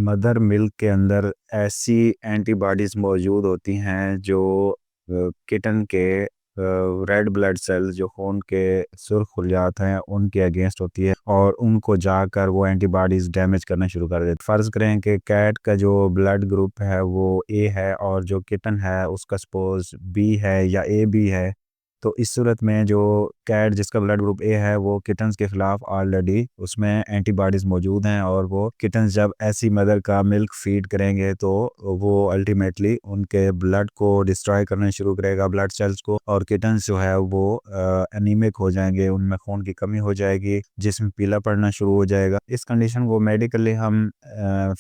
Mother milk के अंदर ऐसी एंटीबॉडीज़ मौजूद होती हैं जो किटन के रेड ब्लड सेल्स जो खून के सुर्ख खलियात हैं उनके अगेंस्ट होती है और उनको जाकर वो एंटीबॉडीज़ डैमेज करना शुरू कर देती है। फ़र्ज़ करें कि कैट का जो ब्लड ग्रुप है वो ए है और जो किटन है उसका सपोज़ बी है या ए बी है। तो इस सूरत में जो कैट जिसका ब्लड ग्रुप ए है वो किटन्स के ख़िलाफ़ ऑलरेडी उसमें एंटीबॉडीज़ मौजूद हैं और वो किटन्स जब ऐसी मदर का मिल्क फ़ीड करेंगे तो वो अल्टीमेटली उनके ब्लड को डिस्ट्रॉय करना शुरू करेगा, ब्लड सेल्स को, और किटन्स जो है वो एनीमिक हो जाएंगे, उनमें खून की कमी हो जाएगी, जिसम पीला पड़ना शुरू हो जाएगा। इस कंडीशन को मेडिकली हम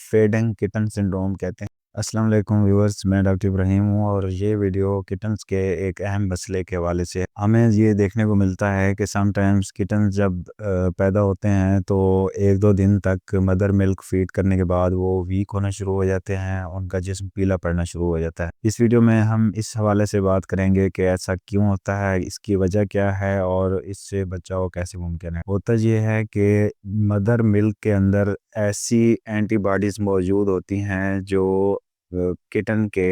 फेडिंग किटन सिंड्रोम कहते हैं। अस्सलाम वालेकुम व्यूअर्स, मैं डॉक्टर इब्राहिम हूँ और ये वीडियो किटन्स के एक अहम मसले के हवाले से है। हमें ये देखने को मिलता है कि समटाइम्स किटन्स जब पैदा होते हैं तो 1-2 दिन तक मदर मिल्क फीड करने के बाद वो वीक होना शुरू हो जाते हैं, उनका जिस्म पीला पड़ना शुरू हो जाता है। इस वीडियो में हम इस हवाले से बात करेंगे कि ऐसा क्यों होता है, इसकी वजह क्या है और इससे बचाव कैसे मुमकिन है। होता ये है कि मदर मिल्क के अंदर ऐसी एंटीबॉडीज़ मौजूद होती हैं जो किटन के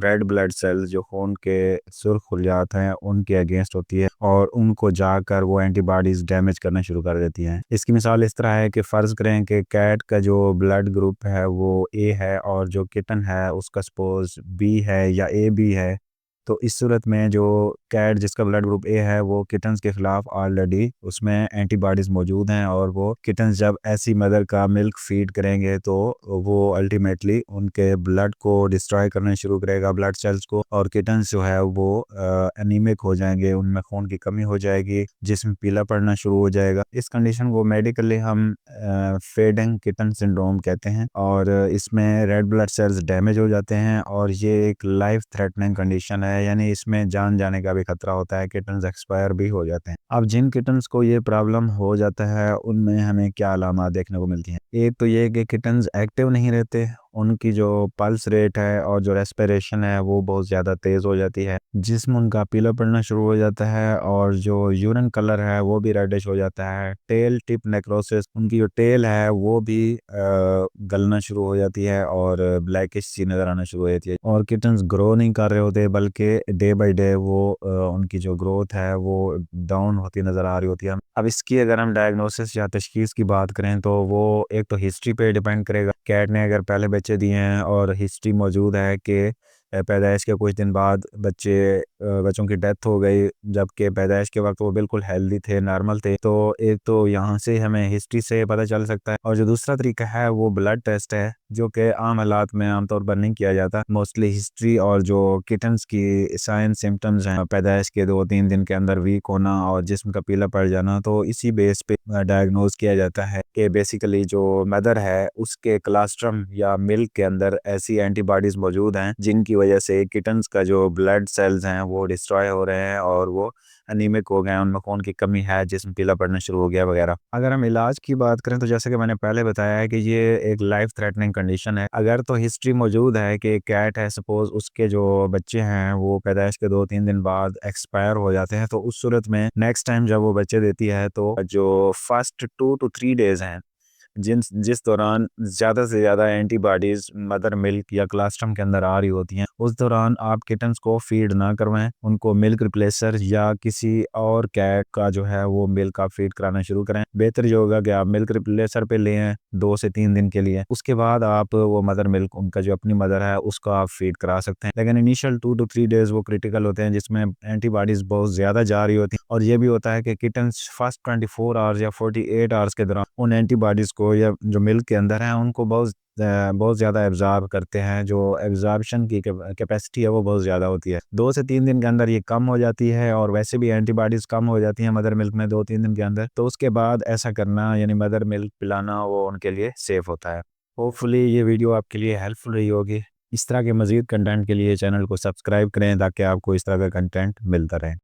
रेड ब्लड सेल्स जो खून के सुर्ख खलियात हैं उनके अगेंस्ट होती है और उनको जाकर वो एंटीबॉडीज़ डैमेज करना शुरू कर देती हैं। इसकी मिसाल इस तरह है कि फ़र्ज़ करें कि कैट का जो ब्लड ग्रुप है वो ए है और जो किटन है उसका सपोज़ बी है या ए बी है। तो इस सूरत में जो कैट जिसका ब्लड ग्रुप ए है वो किटन्स के ख़िलाफ़ ऑलरेडी उसमें एंटीबॉडीज़ मौजूद हैं और वो किटन्स जब ऐसी मदर का मिल्क फ़ीड करेंगे तो वो अल्टीमेटली उनके ब्लड को डिस्ट्रॉय करना शुरू करेगा, ब्लड सेल्स को, और किटन्स जो है वो एनीमिक हो जाएंगे, उनमें खून की कमी हो जाएगी, जिसम पीला पड़ना शुरू हो जाएगा। इस कंडीशन को मेडिकली हम फेडिंग किटन सिंड्रोम कहते हैं और इसमें रेड ब्लड सेल्स डैमेज हो जाते हैं और ये एक लाइफ थ्रेटनिंग कंडीशन है, यानी इसमें जान जाने का भी खतरा होता है, किटन्स एक्सपायर भी हो जाते हैं। अब जिन किटन्स को ये प्रॉब्लम हो जाता है उनमें हमें क्या अलामात देखने को मिलती हैं। एक तो ये कि किटन्स एक्टिव नहीं रहते, उनकी जो पल्स रेट है और जो रेस्पिरेशन है वो बहुत ज़्यादा तेज़ हो जाती है, जिस्म उनका पीला पड़ना शुरू हो जाता है और जो यूरिन कलर है वो भी रेडिश हो जाता है। टेल टिप नेक्रोसिस, उनकी जो टेल है वो भी गलना शुरू हो जाती है और ब्लैकिश सी नज़र आना शुरू हो जाती है और किटन्स ग्रो नहीं कर रहे होते बल्कि डे बाई डे वो उनकी जो ग्रोथ है वो डाउन होती नज़र आ रही होती है। अब इसकी अगर हम डायग्नोसिस या तशखीस की बात करें तो वो एक तो हिस्ट्री पे डिपेंड करेगा। कैट ने अगर पहले बच्चे दिए हैं और हिस्ट्री मौजूद है कि पैदाइश के कुछ दिन बाद बच्चों की डेथ हो गई, जबकि पैदाइश के वक्त वो बिल्कुल हेल्दी थे, नॉर्मल थे, तो एक तो यहाँ से हमें हिस्ट्री से पता चल सकता है। और जो दूसरा तरीका है वो ब्लड टेस्ट है, जो कि आम हालात में आमतौर पर नहीं किया जाता। मोस्टली हिस्ट्री और जो किटन्स की साइन सिम्टम्स हैं, पैदाइश के 2-3 दिन के अंदर वीक होना और जिस्म का पीला पड़ जाना, तो इसी बेस पे डायग्नोज किया जाता है कि बेसिकली जो मदर है उसके क्लास्ट्रम या मिल्क के अंदर ऐसी एंटीबॉडीज़ मौजूद हैं जिनकी वजह से किटन्स का जो ब्लड सेल्स हैं वो डिस्ट्रॉय हो रहे हैं और वो अनीमिक हो गए हैं, उनमें खून की कमी है, जिस्म पीला पड़ना शुरू हो गया वगैरह। अगर हम इलाज की बात करें तो जैसे कि मैंने पहले बताया है कि ये एक लाइफ थ्रेटनिंग कंडीशन है। अगर तो हिस्ट्री मौजूद है कि कैट है, सपोज उसके जो बच्चे हैं वो पैदाइश के 2-3 दिन बाद एक्सपायर हो जाते हैं, तो उस सूरत में नेक्स्ट टाइम जब वो बच्चे देती है तो जो फर्स्ट 2 to 3 डेज हैं जिस दौरान ज़्यादा से ज़्यादा एंटीबॉडीज़ मदर मिल्क या क्लास्ट्रम के अंदर आ रही होती हैं, उस दौरान आप किटन्स को फीड ना करवाएं, उनको मिल्क रिप्लेसर या किसी और कैट का जो है वो मिल्क आप फीड कराना शुरू करें। बेहतर ये होगा कि आप मिल्क रिप्लेसर पे लें 2 से 3 दिन के लिए, उसके बाद आप वो मदर मिल्क उनका जो अपनी मदर है उसको आप फीड करा सकते हैं। लेकिन इनिशियल 2 to 3 डेज वो क्रिटिकल होते हैं जिसमें एंटीबॉडीज़ बहुत ज़्यादा जा रही होती हैं और ये भी होता है कि किटन्स फर्स्ट 24 आवर्स या 48 आवर्स के दौरान उन एंटीबॉडीज़ को या जो मिल्क के अंदर हैं उनको बहुत ज़्यादा एब्ज़ॉर्ब करते हैं, जो एब्ज़ॉर्प्शन की कैपेसिटी है वो बहुत ज़्यादा होती है। 2 से 3 दिन के अंदर ये कम हो जाती है और वैसे भी एंटीबॉडीज़ कम हो जाती हैं मदर मिल्क में 2-3 दिन के अंदर, तो उसके बाद ऐसा करना यानी मदर मिल्क पिलाना वो उनके लिए सेफ़ होता है। होपफुली ये वीडियो आपके लिए हेल्पफुल रही होगी। इस तरह के मज़ीद कंटेंट के लिए चैनल को सब्सक्राइब करें ताकि आपको इस तरह का कंटेंट मिलता रहे।